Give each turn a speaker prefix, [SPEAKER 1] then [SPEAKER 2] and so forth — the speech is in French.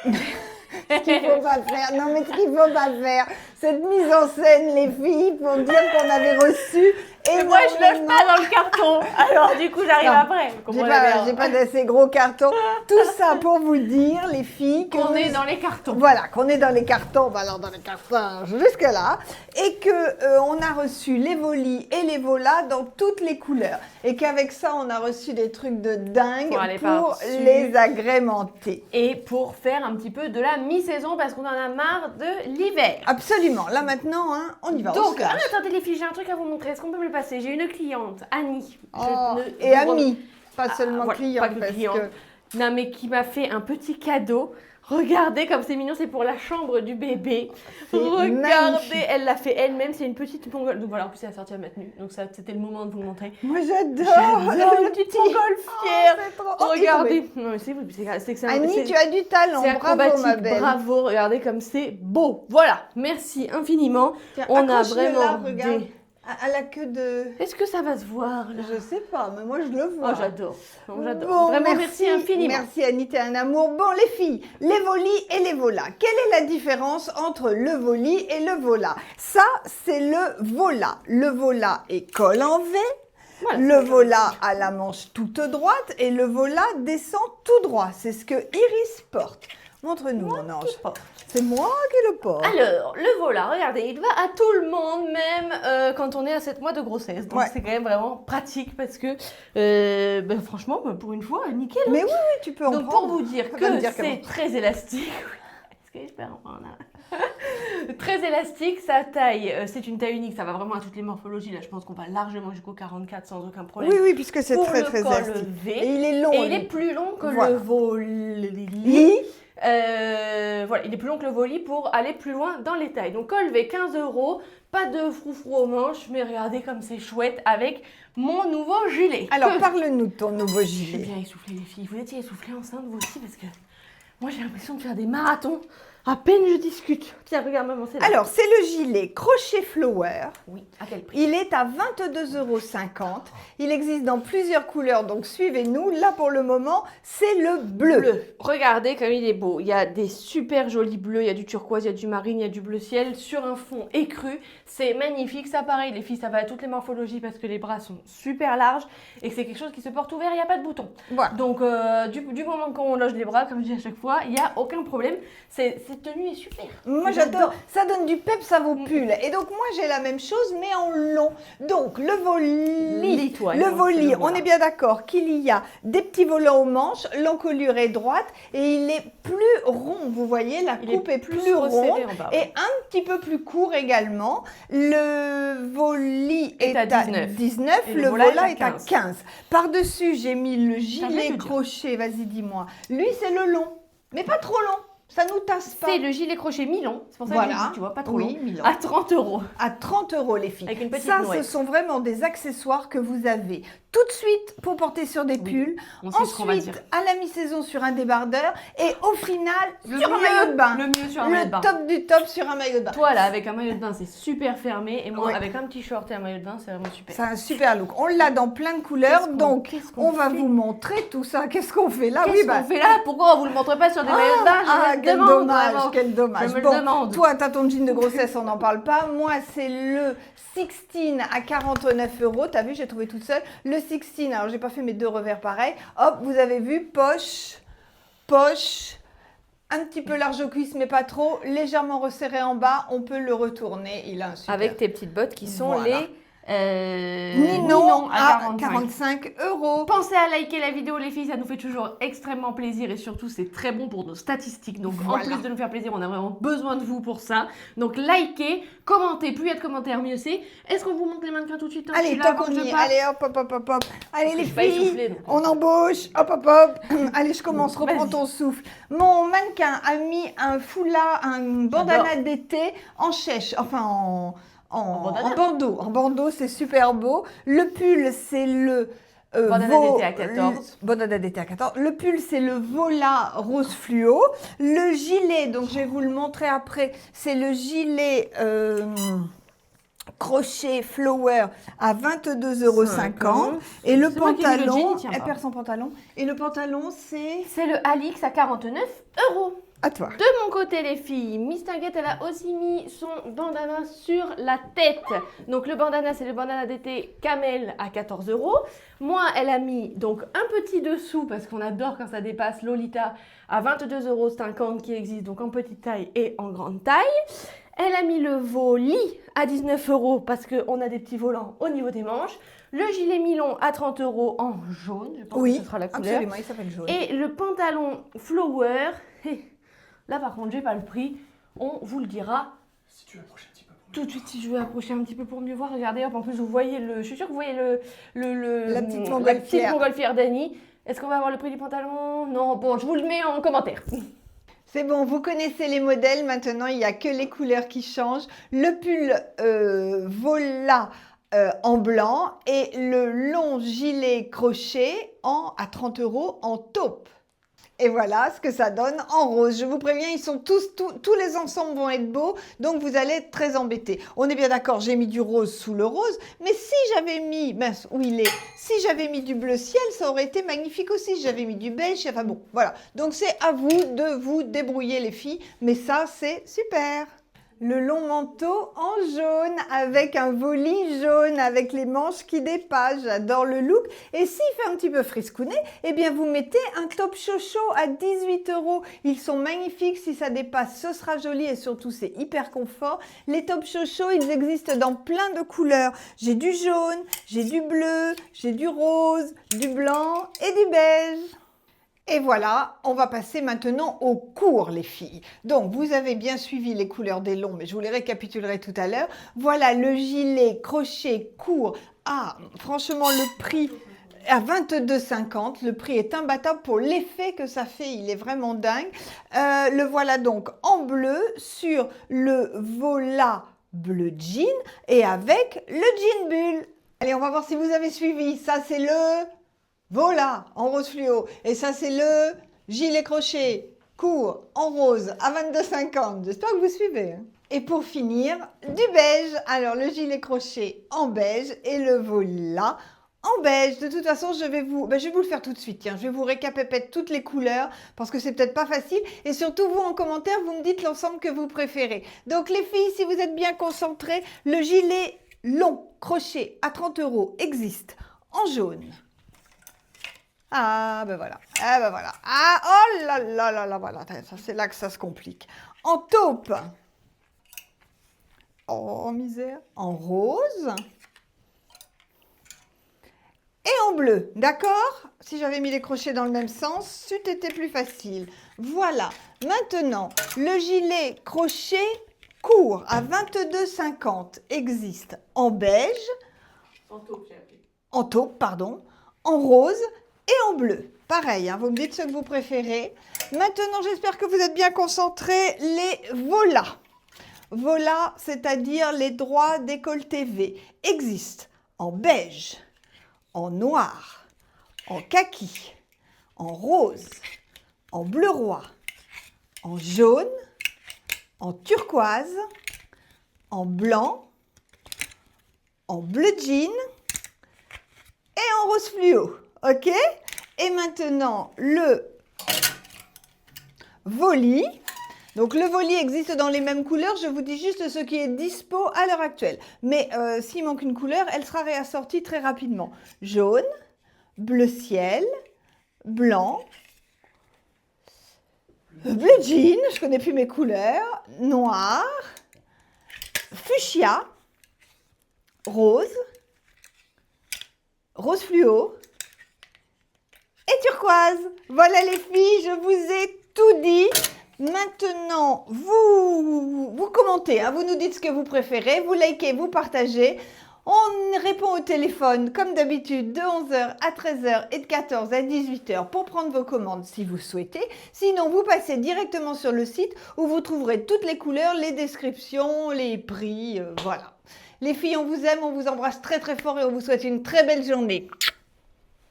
[SPEAKER 1] Ce qu'il ne faut pas faire. Non, mais ce qu'il ne faut pas faire, cette mise en scène, les filles, pour dire qu'on avait reçu.
[SPEAKER 2] Et moi, je lève pas dans le carton. Alors, du coup, j'arrive après.
[SPEAKER 1] J'ai pas d'assez gros cartons. Tout ça pour vous dire, les filles,
[SPEAKER 2] qu'on est dans les cartons.
[SPEAKER 1] Voilà, qu'on est dans les cartons. Bah alors, dans les cartons, jusque-là. Et qu'on a reçu les volis et les volas dans toutes les couleurs. Et qu'avec ça, on a reçu des trucs de dingue pour les agrémenter.
[SPEAKER 2] Et pour faire un petit peu de la mi-saison, parce qu'on en a marre de l'hiver.
[SPEAKER 1] Absolument. Là, maintenant, hein, on y va.
[SPEAKER 2] Donc, attendez les filles, j'ai un truc à vous montrer. Est-ce qu'on peut me le passer? J'ai une cliente, Annie.
[SPEAKER 1] Et amie, pas seulement cliente.
[SPEAKER 2] Pas que cliente. Non, mais qui m'a fait un petit cadeau. Regardez comme c'est mignon, c'est pour la chambre du bébé. Regardez, magnifique. Elle l'a fait elle-même, c'est une petite mongole. Donc voilà, en plus elle a sorti à ma tenue, donc c'était le moment de vous le montrer.
[SPEAKER 1] Moi j'adore
[SPEAKER 2] une petite mongole fière. Regardez. Non, mais c'est
[SPEAKER 1] Annie, tu as du talent, bravo ma belle.
[SPEAKER 2] Bravo, regardez comme c'est beau. Voilà, merci infiniment.
[SPEAKER 1] Tiens,
[SPEAKER 2] on a vraiment
[SPEAKER 1] là, regarde. À la queue de...
[SPEAKER 2] Est-ce que ça va se voir là?
[SPEAKER 1] Je sais pas, mais moi je le vois.
[SPEAKER 2] Oh, j'adore. J'adore.
[SPEAKER 1] Bon,
[SPEAKER 2] vraiment, merci infiniment.
[SPEAKER 1] Merci Annie, t'es un amour. Bon, les filles, les volis et les volas. Quelle est la différence entre le voli et le vola? Ça, c'est le vola. Le vola est col en V. Voilà, le vola a la manche toute droite et le vola descend tout droit. C'est ce que Iris porte. Montre-nous, mon ange. C'est moi qui le porte.
[SPEAKER 2] Alors, le vola, regardez, il va à tout le monde, même quand on est à 7 mois de grossesse. Donc, c'est quand même vraiment pratique parce que, franchement, pour une fois, nickel.
[SPEAKER 1] Mais oui, tu peux en prendre.
[SPEAKER 2] Donc, pour vous dire que c'est très élastique. Est-ce que j'espère en prendre un? Très élastique, sa taille, c'est une taille unique, ça va vraiment à toutes les morphologies. Là, je pense qu'on va largement jusqu'au 44 sans aucun problème.
[SPEAKER 1] Oui, puisque c'est très élastique.
[SPEAKER 2] Et
[SPEAKER 1] il est long.
[SPEAKER 2] Et il est plus long que le voli. Voilà, il est plus long que le voli pour aller plus loin dans les tailles. Donc col V 15 €, pas de froufrou aux manches, mais regardez comme c'est chouette avec mon nouveau gilet.
[SPEAKER 1] Alors parle-nous de ton nouveau gilet.
[SPEAKER 2] Je suis bien essoufflée les filles. Vous étiez essoufflées enceintes vous aussi parce que moi j'ai l'impression de faire des marathons. À peine je discute. Tiens, regarde maman, c'est là.
[SPEAKER 1] Alors, c'est le gilet crochet flower.
[SPEAKER 2] Oui, à quel prix?
[SPEAKER 1] Il est à 22,50 €. Il existe dans plusieurs couleurs, donc suivez-nous. Là, pour le moment, c'est le bleu.
[SPEAKER 2] Regardez comme il est beau. Il y a des super jolis bleus. Il y a du turquoise, il y a du marine, il y a du bleu ciel sur un fond écru. C'est magnifique. Ça, pareil, les filles, ça va à toutes les morphologies parce que les bras sont super larges et que c'est quelque chose qui se porte ouvert. Il n'y a pas de bouton. Voilà. Donc, du moment qu'on loge les bras, comme je dis à chaque fois, il n'y a aucun problème. Cette tenue est super.
[SPEAKER 1] Moi j'adore, ça donne du peps à vos pulls. Et donc moi j'ai la même chose mais en long. Donc le voli, on est bien d'accord qu'il y a des petits volants aux manches, l'encolure est droite et il est plus rond. Vous voyez, la coupe est plus ronde et un petit peu plus court également. Le voli est à 19, le vola est à 15. Par-dessus, j'ai mis le gilet crochet, vas-y dis-moi. Lui c'est le long, mais pas trop long. Ça nous tasse pas.
[SPEAKER 2] C'est le gilet crochet mi-long. C'est pour ça que je dis, tu vois, pas trop long.
[SPEAKER 1] Mi-long.
[SPEAKER 2] À 30 €.
[SPEAKER 1] À 30 € les filles.
[SPEAKER 2] Avec une petite
[SPEAKER 1] ce sont vraiment des accessoires que vous avez tout de suite pour porter sur des pulls. Ensuite, à la mi-saison sur un débardeur. Et au final, sur un maillot de bain.
[SPEAKER 2] Le mieux sur un maillot de bain.
[SPEAKER 1] Le top du top sur un maillot de bain.
[SPEAKER 2] Toi, là, avec un maillot de bain, c'est super fermé. Et moi, avec un petit short et un maillot de bain, c'est vraiment super.
[SPEAKER 1] C'est un super look. On l'a dans plein de couleurs. Donc, on va vous montrer tout ça. Qu'est-ce qu'on fait là?
[SPEAKER 2] Qu'est-ce qu'on fait là? Pourquoi on vous le montre pas sur des maillots de bain?
[SPEAKER 1] Quel dommage, quel dommage.
[SPEAKER 2] Je me le demande.
[SPEAKER 1] Toi, tu as ton jean de grossesse, on n'en parle pas. Moi, c'est le 16 à 49 €. Tu as vu, j'ai trouvé toute seule. Le 16, alors j'ai pas fait mes deux revers pareils. Hop, vous avez vu, poche, un petit peu large aux cuisses, mais pas trop. Légèrement resserré en bas, on peut le retourner. Il a un super...
[SPEAKER 2] Avec tes petites bottes qui sont les...
[SPEAKER 1] Ninon à 45 €.
[SPEAKER 2] Pensez à liker la vidéo les filles, ça nous fait toujours extrêmement plaisir et surtout c'est très bon pour nos statistiques. Donc en plus de nous faire plaisir, on a vraiment besoin de vous pour ça. Donc likez, commentez, plus il y a de commentaires mieux c'est. Est-ce qu'on vous montre les mannequins tout de suite?
[SPEAKER 1] Allez, allez hop. Allez les filles, on embauche, hop. Allez, je commence, reprends ton souffle. Mon mannequin a mis un foulard, un bandana d'été en chèche, enfin en bandeau. En bandeau, c'est super beau. Le pull, c'est le
[SPEAKER 2] bandana d'été à 14.
[SPEAKER 1] Bandana d'été à 14. Le pull, c'est le vola rose fluo. Le gilet, donc je vais vous le montrer après, c'est le gilet crochet flower à 22,50 € et le pantalon, elle perd son pantalon, et le pantalon c'est
[SPEAKER 2] le Alix à 49 €.
[SPEAKER 1] À toi.
[SPEAKER 2] De mon côté les filles, Miss Target elle a aussi mis son bandana sur la tête. Donc le bandana c'est le bandana d'été Camel à 14 €. Moi elle a mis donc un petit dessous parce qu'on adore quand ça dépasse Lolita à 22,50 € qui existe donc en petite taille et en grande taille. Elle a mis le voili à 19 € parce qu'on a des petits volants au niveau des manches. Le gilet Milon à 30 € en jaune, je pense que ce sera la couleur.
[SPEAKER 1] Absolument, il s'appelle jaune.
[SPEAKER 2] Et le pantalon flower, là par contre j'ai pas le prix, on vous le dira.
[SPEAKER 3] Si tu approches un petit peu.
[SPEAKER 2] Tout de suite, si je veux approcher un petit peu pour mieux voir, regardez, hop, en plus vous voyez je suis sûre que vous voyez
[SPEAKER 1] la petite
[SPEAKER 2] montgolfière d'Annie. Est-ce qu'on va avoir le prix du pantalon? Non, bon, je vous le mets en commentaire.
[SPEAKER 1] C'est bon, vous connaissez les modèles, maintenant il n'y a que les couleurs qui changent. Le pull Vola en blanc et le long gilet crochet à 30 € en taupe. Et voilà ce que ça donne en rose. Je vous préviens, ils sont tous les ensembles vont être beaux, donc vous allez être très embêtés. On est bien d'accord, j'ai mis du rose sous le rose, mais si j'avais mis, mince, où il est? Si j'avais mis du bleu ciel, ça aurait été magnifique aussi. Si j'avais mis du beige, enfin bon, voilà. Donc c'est à vous de vous débrouiller les filles, mais ça c'est super. Le long manteau en jaune avec un voili jaune avec les manches qui dépassent. J'adore le look. Et s'il fait un petit peu friscounet, eh bien vous mettez un top chocho à 18 €. Ils sont magnifiques. Si ça dépasse, ce sera joli et surtout c'est hyper confort. Les top chocho, ils existent dans plein de couleurs. J'ai du jaune, j'ai du bleu, j'ai du rose, du blanc et du beige. Et voilà, on va passer maintenant au court, les filles. Donc, vous avez bien suivi les couleurs des longs, mais je vous les récapitulerai tout à l'heure. Voilà le gilet crochet court. Ah, franchement, le prix à 22,50 €. Le prix est imbattable pour l'effet que ça fait. Il est vraiment dingue. Le voilà donc en bleu sur le Vola bleu jean et avec le jean bulle. Allez, on va voir si vous avez suivi. Ça, c'est le Vola en rose fluo. Et ça, c'est le gilet crochet court en rose à 22,50 €. J'espère que vous suivez. Et pour finir, du beige. Alors, le gilet crochet en beige et le Vola en beige. De toute façon, je vais vous le faire tout de suite. Tiens, je vais vous récapépéter toutes les couleurs parce que c'est peut-être pas facile. Et surtout, vous, en commentaire, vous me dites l'ensemble que vous préférez. Donc, les filles, si vous êtes bien concentrées, le gilet long crochet à 30 € existe en jaune. Ah, ben voilà. Ah, ben voilà. Ah, oh là là là là, voilà. Ça, c'est là que ça se complique. En taupe. Oh, misère. En rose. Et en bleu. D'accord? Si j'avais mis les crochets dans le même sens, c'eût été plus facile. Voilà. Maintenant, le gilet crochet court à 22,50 € existe en beige.
[SPEAKER 2] En taupe, j'ai appris.
[SPEAKER 1] En taupe, pardon. En rose. Et en bleu, pareil, hein, vous me dites ce que vous préférez. Maintenant, j'espère que vous êtes bien concentrés. Les Vola. Vola, c'est-à-dire les droits décolleté V, existent en beige, en noir, en kaki, en rose, en bleu roi, en jaune, en turquoise, en blanc, en bleu jean et en rose fluo. Ok? Et maintenant, le voili. Donc, le voili existe dans les mêmes couleurs. Je vous dis juste ce qui est dispo à l'heure actuelle. Mais s'il manque une couleur, elle sera réassortie très rapidement. Jaune, bleu ciel, blanc, bleu jean, je ne connais plus mes couleurs, noir, fuchsia, rose, rose fluo, et turquoise. Voilà les filles, je vous ai tout dit. Maintenant, vous commentez, hein, vous nous dites ce que vous préférez, vous likez, vous partagez. On répond au téléphone comme d'habitude de 11h à 13h et de 14h à 18h pour prendre vos commandes si vous souhaitez. Sinon, vous passez directement sur le site où vous trouverez toutes les couleurs, les descriptions, les prix, voilà. Les filles, on vous aime, on vous embrasse très très fort et on vous souhaite une très belle journée.